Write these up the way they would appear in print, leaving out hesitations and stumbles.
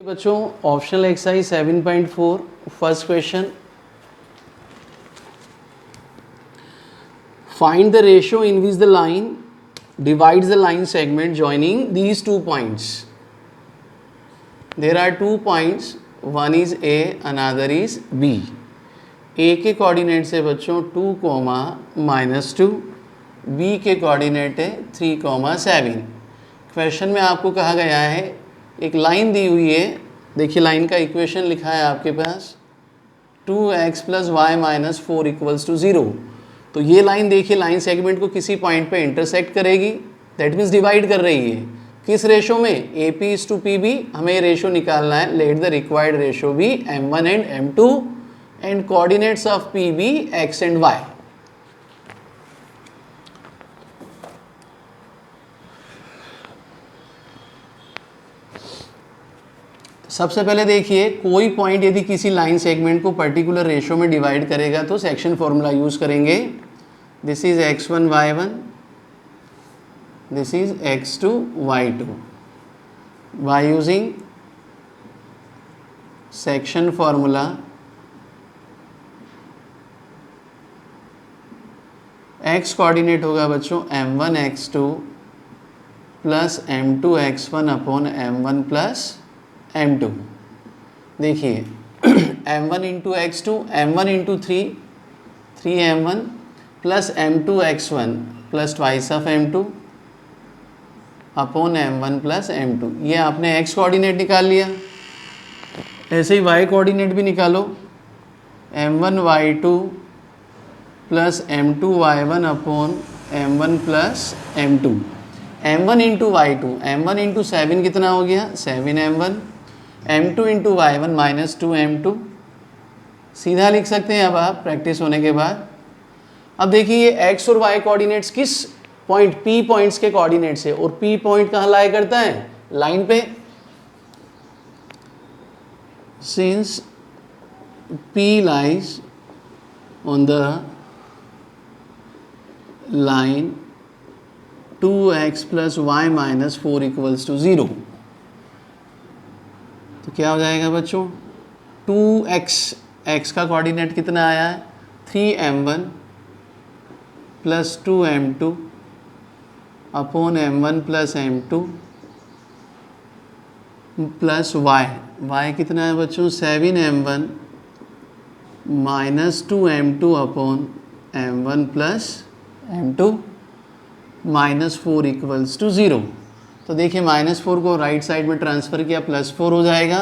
बच्चों optional exercise 7.4 first question, find the ratio in which the line divides the line segment joining these 2 points. There are 2 points, one is A, another is B. A के coordinate से बच्चों 2, -2, B के coordinate है 3, 7. Question में आपको कहा गया है एक लाइन दी हुई है, देखिए लाइन का इक्वेशन लिखा है आपके पास 2x + y - 4 = 0. तो ये लाइन देखिए लाइन सेगमेंट को किसी पॉइंट पे इंटरसेक्ट करेगी, दैट मीन्स डिवाइड कर रही है किस रेशो में, AP/PB. हमें ये रेशो निकालना है. Let the required ratio be M1 and M2 and coordinates of PB x and y. सबसे पहले देखिए कोई पॉइंट यदि किसी लाइन सेगमेंट को पर्टिकुलर रेशो में डिवाइड करेगा तो सेक्शन फॉर्मूला यूज करेंगे. This is x1 y1, this is x2 y2. By using section formula x coordinate होगा बच्चों m1 x2 plus m2 x1 upon m1 plus m2. देखिए m1 into x2, m1 into 3m1 plus m2 x1 plus twice of m2 upon m1 plus m2. ये आपने x coordinate निकाल लिया. ऐसे ही y coordinate भी निकालो, m1 y2 plus m2 y1 upon m1 plus m2. m1 into y2, m1 into 7 कितना हो गया 7m1, m2 into y1 -2m2. सीधा लिख सकते हैं अब आप प्रैक्टिस होने के बाद. अब देखिए ये x और y कोऑर्डिनेट्स किस पॉइंट P पॉइंट्स के कोऑर्डिनेट्स है और P पॉइंट कहाँ लाई करता है लाइन पे. Since P lies on the line 2x + y - 4 = 0. तो क्या हो जाएगा बच्चों 2x, x का कोऑर्डिनेट कितना आया है 3m1 plus 2m2 upon m1 plus m2 plus y कितना है बच्चों 7m1 - 2m2 upon m1 plus m2 -4 = 0. तो देखिए -4 को राइट साइड में ट्रांसफ़र किया +4 हो जाएगा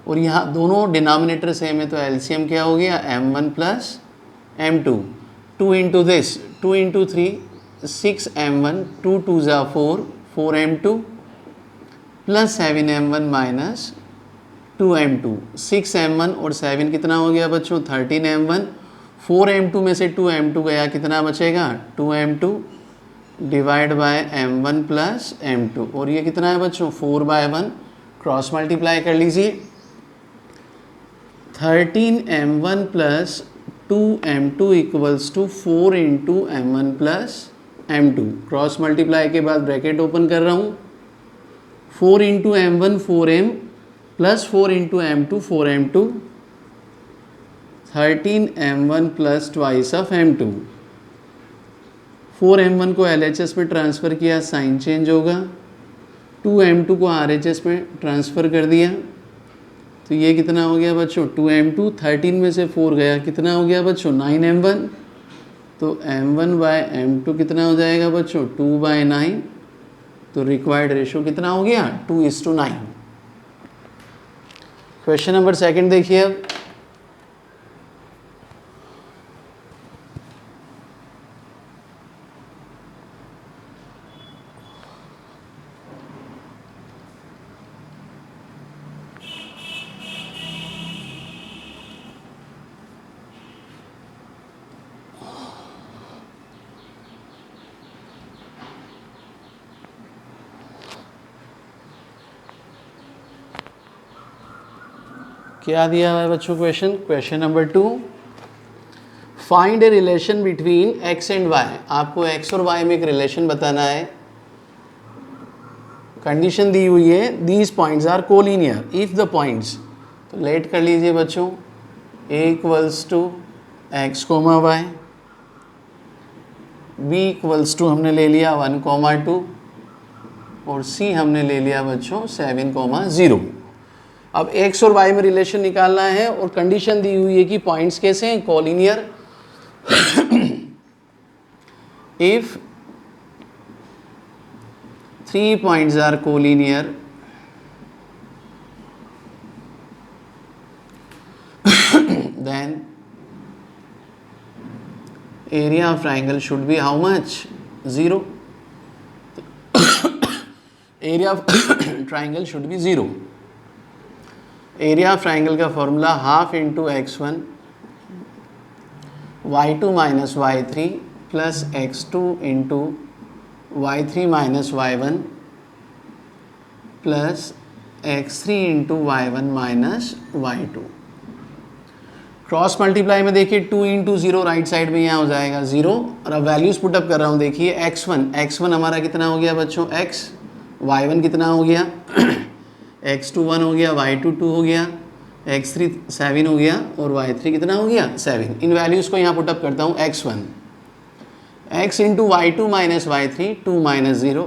और यहाँ दोनों डिनोमिनेटर सेम है तो एलसीएम क्या हो गया m1 plus m2. 2 into this 2 into 3 6m1, 2 2 = 4, 4m2 plus 7m1 minus 2m2. 6m1 और 7 कितना हो गया बच्चों 13m1. 4m2 में से 2m2 गया, कितना बचेगा 2m2 divide by m1 plus m2. और ये कितना है बच्चों 4/1. क्रॉस मल्टीप्लाई कर लीजिए 13m1 plus 2m2 = 4 into m1 plus m2. Cross multiply के बाद ब्रैकेट ओपन कर रहा हूँ 4 into m1 4m plus 4 into m2 4m2 13m1 plus twice of m2. 4m1 को LHS में ट्रांसफ़र किया, साइन चेंज होगा. 2m2 को RHS में ट्रांसफ़र कर दिया तो ये कितना हो गया बच्चों 2m2. 13 में से 4 गया, कितना हो गया बच्चों 9m1. तो m1/m2 कितना हो जाएगा बच्चों 2/9. तो रिक्वायर्ड रेशो कितना हो गया 2:9. क्वेश्चन नंबर 2 देखिए. अब क्या दिया हुआ है बच्चों question number 2. Find a relation between x and y. आपको x और y में एक रिलेशन बताना है. कंडीशन दी हुई है these points are collinear if the points, तो लेट कर लीजिए बच्चों, a equals to x comma y, b equals to हमने ले लिया 1,2 और c हमने ले लिया बच्चों 7,0। अब x और y में रिलेशन निकालना है और कंडीशन दी हुई है कि पॉइंट्स कैसे हैं, collinear. If 3 points are collinear, then area of triangle should be how much? 0. area of triangle should be 0. area of triangle का formula half into x1 y2 minus y3 plus x2 into y3 minus y1 plus x3 into y1 minus y2। Cross multiply में देखिए 2 into 0 right side में यहाँ हो जाएगा 0। और अब values put up कर रहा हूँ, देखिए x1 हमारा कितना हो गया बच्चों x, y1 कितना हो गया x2 1 हो गया, y2 2 हो गया, x3 7 हो गया और y3 कितना हो गया 7। इन वैल्यूज़ को यहाँ पुटअप करता हूँ x1 x into y2 minus y3 2 minus 0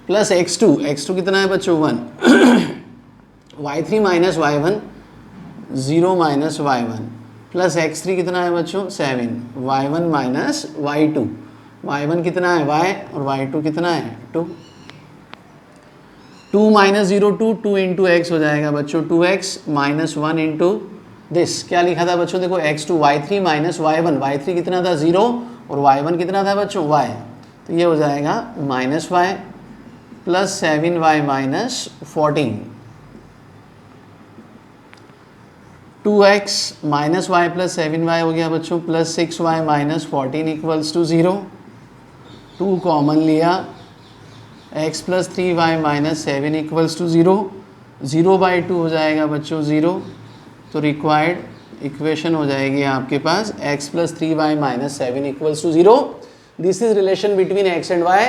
plus x2 कितना है बच्चों 1 y3 minus y1 0 minus y1 plus x3 कितना है बच्चों 7 y1 माइनस y2, y1 कितना है y और y2 कितना है 2। 2 माइनस 0 2 इंटू एक्स हो जाएगा बच्चों 2x माइनस 1 इंटू दिस, क्या लिखा था बच्चों देखो x2 y3 माइनस y3 कितना था 0 और y1 कितना था बच्चों y, तो ये हो जाएगा minus y plus 7y minus 14। 2x minus y plus 7y हो गया बच्चों plus 6y minus 14 equals to 0। 2 common लिया, x plus 3y minus 7 equals to 0। 0/2 हो जाएगा बच्चों 0, तो रिक्वायर्ड इक्वेशन हो जाएगी आपके पास x plus 3y minus 7 equals to 0। This is relation between x and y,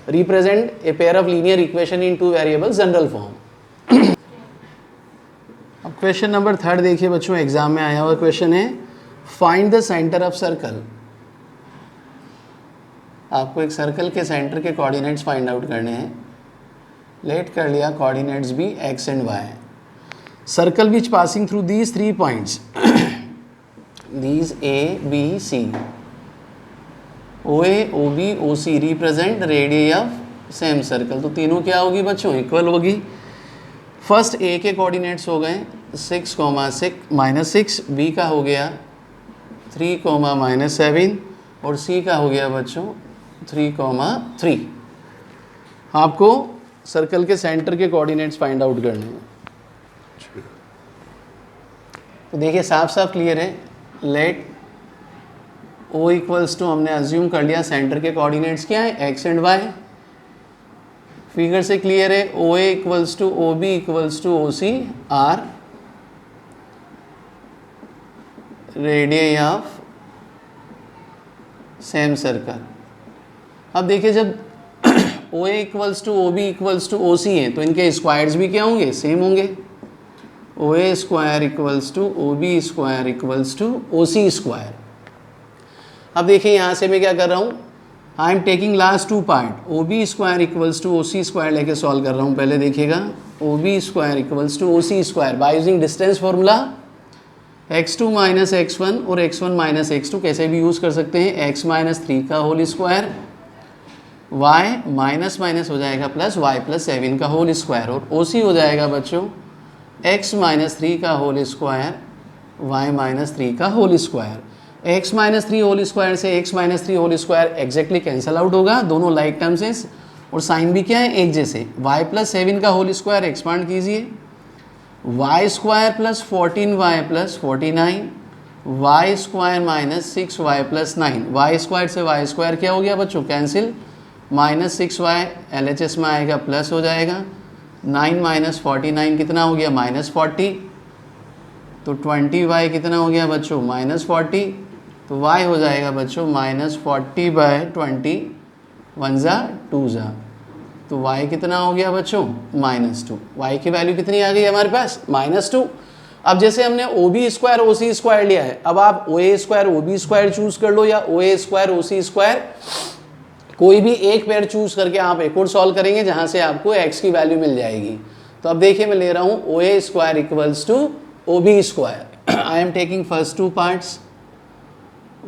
represent a pair of linear equation in 2 variables general form. अब question number 3 देखिए बच्चों, एग्जाम में आया हुआ क्वेश्चन है, find the centre of circle. आपको एक circle के सेंटर के कोऑर्डिनेट्स फाइंड आउट करने हैं। लेट कर लिया कोऑर्डिनेट्स भी x and y। Circle which passing through these 3 points, these a b c, OA OB OC represent radius of same circle. तो तीनों क्या होगी बच्चों इक्वल होगी। फर्स्ट A के कोऑर्डिनेट्स हो गए 6, माइनस 6, B का हो गया 3, माइनस 7 और C का हो गया बच्चों 3, 3। आपको सर्कल के सेंटर के कोऑर्डिनेट्स फाइंड आउट करने हैं। तो देखिए साफ साफ क्लियर है। लेट O इक्वल्स टू हमने अज्यूम कर लिया सेंटर के कोऑर्डिनेट्स क्या है x एंड y। फिगर से क्लियर है OA equals to OB equals to OC are radius of same circle. अब देखिए जब OA equals to OB equals to OC है तो इनके स्क्वायर्स भी क्या होंगे सेम होंगे। OA square equals to OB square equals to OC square. अब देखिए यहाँ से मैं क्या कर रहा हूँ, I am taking last 2 part, OB square equals to OC square लेके सॉल्व कर रहा हूँ। पहले देखिएगा OB square equals to OC square by using distance formula, x2 minus x1 और x1 माइनस x2 कैसे भी यूज़ कर सकते हैं, x माइनस 3 का whole square, y minus minus हो जाएगा प्लस y प्लस 7 का होल स्क्वायर और OC हो जाएगा बच्चों x माइनस 3 का होल स्क्वायर y माइनस 3 का whole square. x minus 3 whole square से x minus 3 whole square exactly cancel out होगा, दोनों लाइक टर्म्स हैं और साइन भी क्या है एक जैसे। y प्लस 7 का होल स्क्वायर एक्सपांड कीजिए, y square plus 14y plus 49, y square minus 6y plus 9, y square से y स्क्वायर क्या हो गया बच्चों कैंसिल, माइनस 6y LHS में आएगा प्लस हो जाएगा, 9 माइनस 49 कितना हो गया माइनस 40, तो 20y कितना हो गया बच्चों माइनस 40, तो y हो जाएगा बच्चों माइनस 40/20, 1 ज़ा 2 ज़ा तो y कितना हो गया बच्चों -2। y की वैल्यू कितनी आ गई हमारे पास -2। अब जैसे हमने O B square O C square लिया है, अब आप O A square O B square choose कर लो या ओ A square O C square, कोई भी एक पेयर चूज करके आप एक और सॉल्व करेंगे जहां से आपको x की वैल्यू मिल जाएगी। तो अब देखिए मैं ले रहा हूं O A square equals to O B square. I am taking first two parts,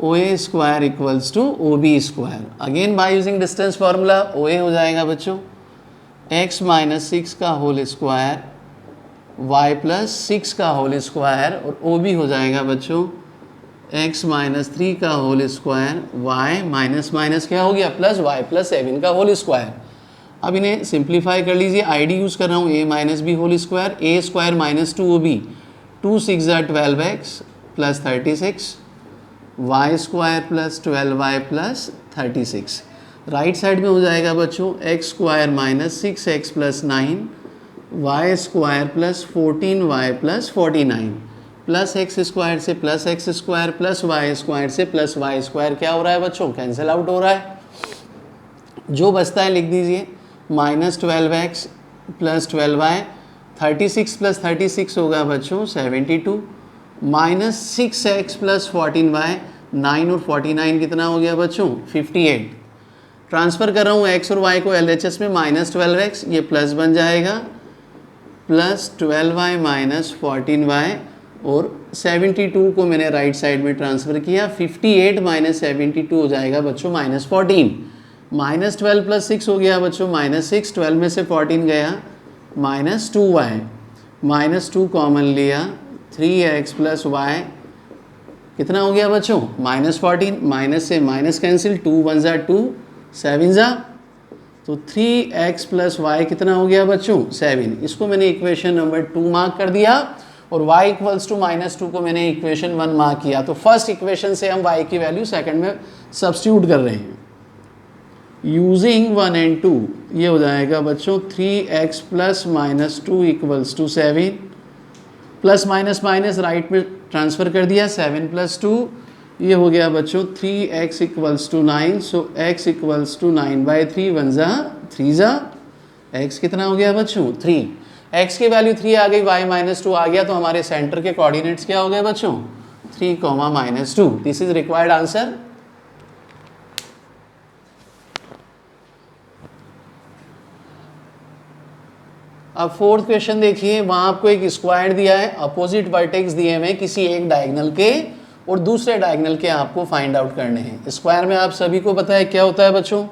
O A square equals to O B square. Again by using distance formula O A हो जाएगा बच्चों x माइनस 6 का whole square y plus 6 का whole square, और O B हो जाएगा बच्चों x minus 3 का whole square y minus minus क्या हो गया प्लस y प्लस 7 का होल स्क्वायर। अब इन्हें सिंप्लीफाई कर लीजिए, आईडी यूज़ कर रहा हूँ a minus B whole square, A square minus 2ob, 2 6 12x plus 36, Y square plus 12y plus 36। Right side में हो जाएगा बच्चों X square minus 6x plus 9, Y square plus 14y plus 49, plus X square से plus X square plus Y square से plus Y square क्या हो रहा है बच्चों कैंसिल आउट हो रहा है। जो बचता है लिख दीजिए -12x प्लस 12y, 36 प्लस 36 होगा बच्चों 72, माइनस 6x प्लस 14y, 9 और 49 कितना हो गया बच्चों 58। ट्रांसफ़र कर रहा हूँ x और y को LHS में, -12x ये प्लस बन जाएगा प्लस 12y माइनस 14y, और 72 को मैंने राइट साइड में ट्रांसफ़र किया, 58 माइनस 72 हो जाएगा बच्चों -14, -12 प्लस 6 हो गया बच्चों -6, 12 में से 14 गया -2y, -2 कॉमन लिया 3x प्लस y कितना हो गया बच्चों -14, माइनस से माइनस कैंसिल, 2 1 ज़ा 2 7 ज़ा, तो 3x प्लस y कितना हो गया बच्चों 7। इसको मैंने इक्वेशन नंबर 2 मार्क कर दिया और y इक्वल्स टू -2 को मैंने इक्वेशन 1 मार्क किया। तो फर्स्ट इक्वेशन से हम y की वैल्यू सेकंड में सब्स्टिट्यूट कर रहे हैं यूजिंग 1 and 2। ये हो जाएगा बच्चों 3x plus -2 equals to 7, plus minus minus right में ट्रांसफ़र कर दिया, 7 प्लस 2 ये हो गया बच्चों 3x equals to 9, so x equals to 9/3, 1 ज़ा 3 ज़ा, x कितना हो गया बच्चों 3, x की वैल्यू 3 आ गई, y -2 आ गया, तो हमारे सेंटर के कोऑर्डिनेट्स क्या हो गए बच्चों 3, -2। This is required answer. अब फोर्थ क्वेश्चन देखिए, वहाँ आपको एक स्क्वायर दिया है, अपोजिट वर्टेक्स दिए हुए किसी एक डायगोनल के और दूसरे डायगोनल के आपको फाइंड आउट करने हैं। स्क्वायर में आप सभी को पता है क्या होता है बच्चों,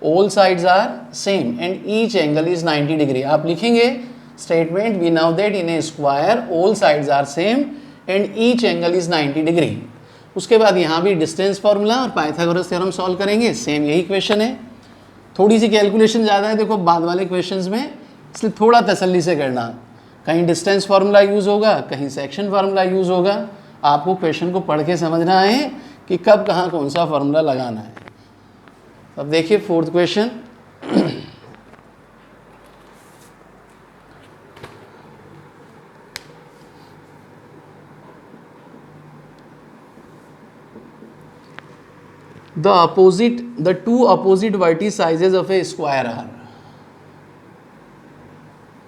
all sides are same and each angle is 90 degree. आप लिखेंगे statement we now that in a square all sides are same and each angle is 90 degree. उसके बाद यहाँ भी डिस्टेंस फार्मूला और पाइथागोरस थ्योरम सॉल्व करेंगे, सेम यही question है। थोड़ी सी कैलकुलेशन ज़्यादा है देखो बाद वाले क्वेश्चंस में, इसलिए थोड़ा तसल्ली से करना, कहीं डिस्टेंस फार्मूला यूज़ होगा कहीं सेक्शन फार्मूला यूज़ होगा, आपको क्वेश्चन को पढ़ के समझना है कि कब कहाँ कौन सा फार्मूला लगाना है। अब देखिए fourth question, the two opposite vertices of a square are,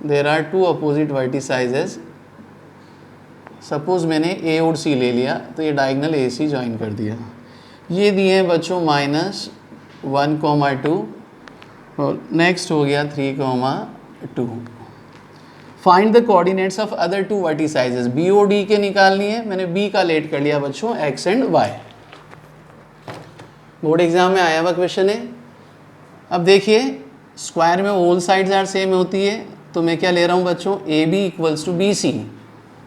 there are two opposite vertices। Suppose मैंने ए और सी ले लिया तो ये डायगोनल ए सी ज्वाइन कर दिया, ये दिए हैं बच्चों -1, 2 और नेक्स्ट हो गया 3, 2। Find the coordinates of other two vertices, B और डी के निकालनी है, मैंने बी का लेट कर लिया बच्चों x and y, board exam में आया हुआ क्वेश्चन है। अब देखिए स्क्वायर में ऑल साइड्स आर सेम होती है, तो मैं क्या ले रहा हूँ बच्चों A B equals to B C,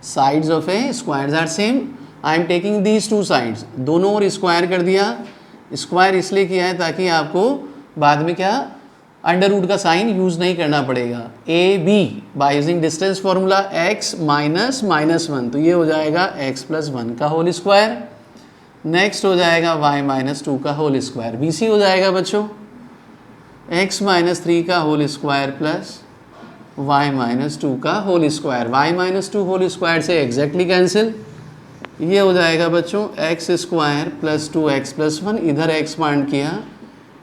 sides of a squares are same, I am taking these two sides, दोनों ओर स्क्वायर कर दिया। स्क्वायर इसलिए किया है ताकि आपको बाद में क्या अंडर रूट का साइन यूज़ नहीं करना पड़ेगा। A B by using distance formula x -1, तो ये हो जाएगा x + 1 का होल स्क्वायर, नेक्स्ट हो जाएगा y -2 का होल स्क्वायर, बी सी हो जाएगा बच्चों x -3 का होल स्क्वायर प्लस y -2 का whole square, y -2 whole square से एग्जैक्टली कैंसिल, ये हो जाएगा बच्चों x² + 2x + 1, इधर x पार्ट किया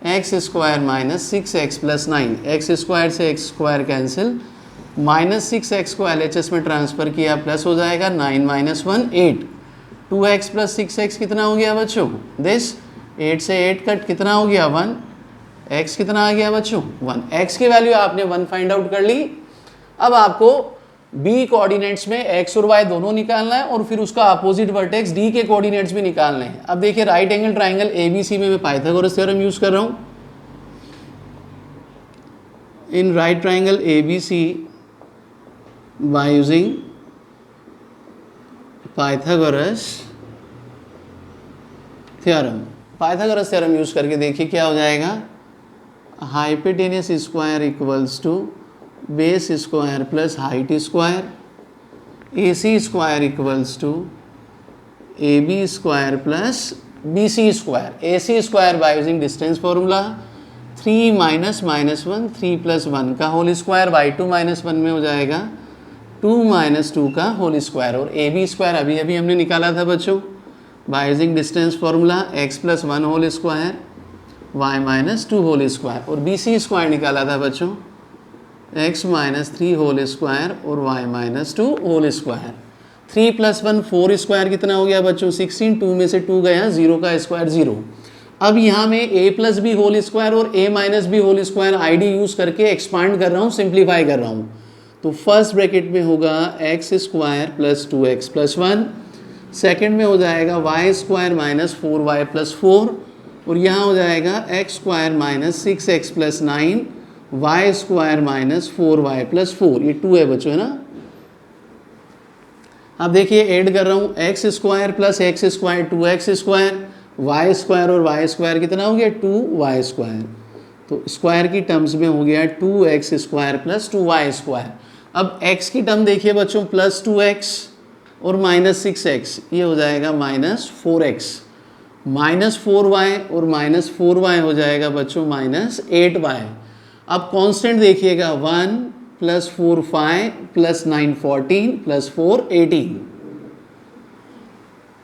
X square minus 6x plus 9, X square से X square cancel, minus 6x को LHS में ट्रांसफ़र किया प्लस हो जाएगा 9 माइनस 1 8, 2x प्लस 6x कितना हो गया बच्चों, दिस 8 से 8 कट कितना हो गया 1, x कितना आ गया बच्चों 1, x की वैल्यू आपने 1 फाइंड आउट कर ली। अब आपको b कोऑर्डिनेट्स में x और y दोनों निकालना है और फिर उसका अपोजिट वर्टेक्स d के कोऑर्डिनेट्स भी निकालने हैं। अब देखिए राइट एंगल ट्राइंगल ABC में मैं पाइथागोरस थ्योरम यूज कर रहा हूं। In right triangle ABC by using Pythagoras theorem use करके देखिए क्या हो जाएगा, hypotenuse square equals to base square plus height square, AC square equals to AB square plus BC square, AC square by using distance formula, 3 minus minus 1 3 plus 1 का whole square by 2 minus 1 में हो जाएगा 2 minus 2 का whole square, और AB square अभी अभी हमने निकाला था बच्चों by using distance formula, x plus 1 whole square y minus 2 whole square, और BC स्क्वायर निकाला था बच्चों x माइनस 3 होल स्क्वायर और y minus 2 whole square. 3 plus 1 4 square कितना हो गया बच्चों 16, 2 में से 2 गया, 0 का स्क्वायर 0। अब यहाँ में a plus b whole square और a minus B whole square ID use करके एक्सपांड कर रहा हूँ, सिंप्लीफाई कर रहा हूँ। तो फर्स्ट ब्रैकेट में होगा x square plus 2x plus 1, second में हो जाएगा y square minus 4y plus 4, और यहाँ हो जाएगा x square minus 6x plus 9, y square minus 4y plus 4, ये 2 है बच्चों, है ना। अब देखिए ऐड कर रहा हूँ x square plus x square 2x square, y square और y स्क्वायर कितना हो गया 2y स्क्वायर, तो स्क्वायर की टर्म्स में हो गया 2x square plus 2y square. अब x की टर्म देखिए बच्चों प्लस 2x और माइनस 6x, ये हो जाएगा माइनस 4x, माइनस 4y और माइनस 4y हो जाएगा बच्चों माइनस 8y। अब कांस्टेंट देखिएगा 1 प्लस 4 5 प्लस 9 14 प्लस 4 18,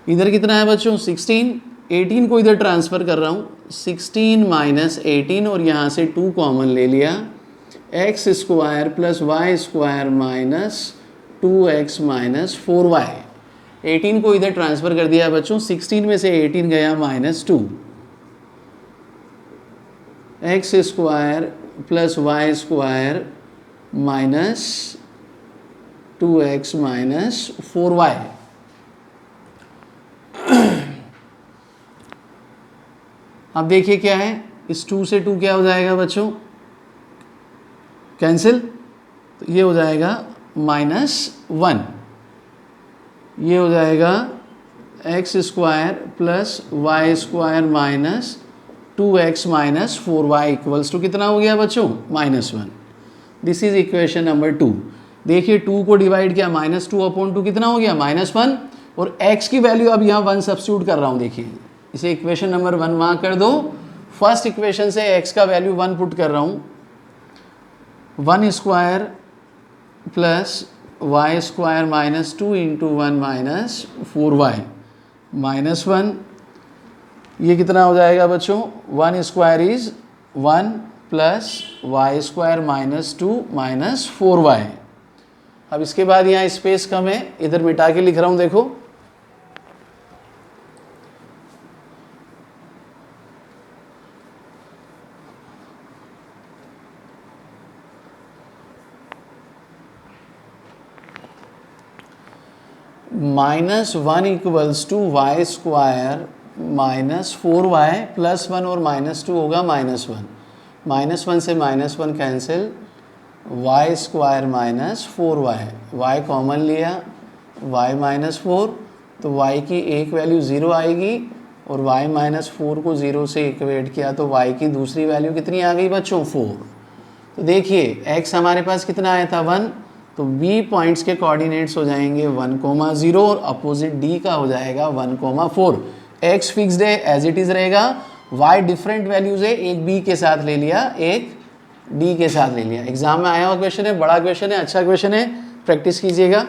इधर कितना है बच्चों 16, 18 को इधर ट्रांसफ़र कर रहा हूँ, 16 माइनस 18 और यहाँ से 2 कॉमन ले लिया, x square plus Y square minus 2x minus 4y, 18 को इधर ट्रांसफ़र कर दिया बच्चों, 16 में से 18 गया minus 2, x square plus Y square minus 2x minus 4y। अब देखिए क्या है, इस 2 से 2 क्या हो जाएगा बच्चों कैंसिल, तो ये हो जाएगा माइनस 1, ये हो जाएगा x square plus Y square minus 2x minus 4y equals to कितना हो गया बच्चों minus 1। This is equation number 2। देखिए 2 को डिवाइड किया, माइनस 2 अपॉन 2 कितना हो गया माइनस 1, और x की वैल्यू अब यहाँ 1 सब्स्टिट्यूट कर रहा हूँ। देखिए इसे इक्वेशन नंबर 1 वहाँ कर दो, फर्स्ट इक्वेशन से x का वैल्यू 1 पुट कर रहा हूँ, 1 square plus Y square minus 2 into 1 minus 4y minus 1, ये कितना हो जाएगा बच्चों 1 square is 1 plus Y square minus 2 minus 4y। अब इसके बाद यहाँ स्पेस कम है, इधर मिटा के लिख रहा हूँ, देखो minus 1 equals to y square minus 4y plus 1 और माइनस 2 होगा माइनस 1, माइनस 1 से minus 1 cancel, y square minus 4y, y common लिया y माइनस 4, तो y की एक वैल्यू 0 आएगी और y माइनस 4 को 0 से इक्वेट किया तो y की दूसरी वैल्यू कितनी आ गई बच्चों 4। तो देखिए x हमारे पास कितना आया था 1, तो b पॉइंट्स के कोऑर्डिनेट्स हो जाएंगे 1,0 और अपोजिट d का हो जाएगा 1,4। x फिक्स्ड है एज इट इज़ रहेगा, y डिफरेंट वैल्यूज़ है, एक b के साथ ले लिया एक d के साथ ले लिया। एग्जाम में आया हुआ क्वेश्चन है, बड़ा क्वेश्चन है, अच्छा क्वेश्चन है, प्रैक्टिस कीजिएगा।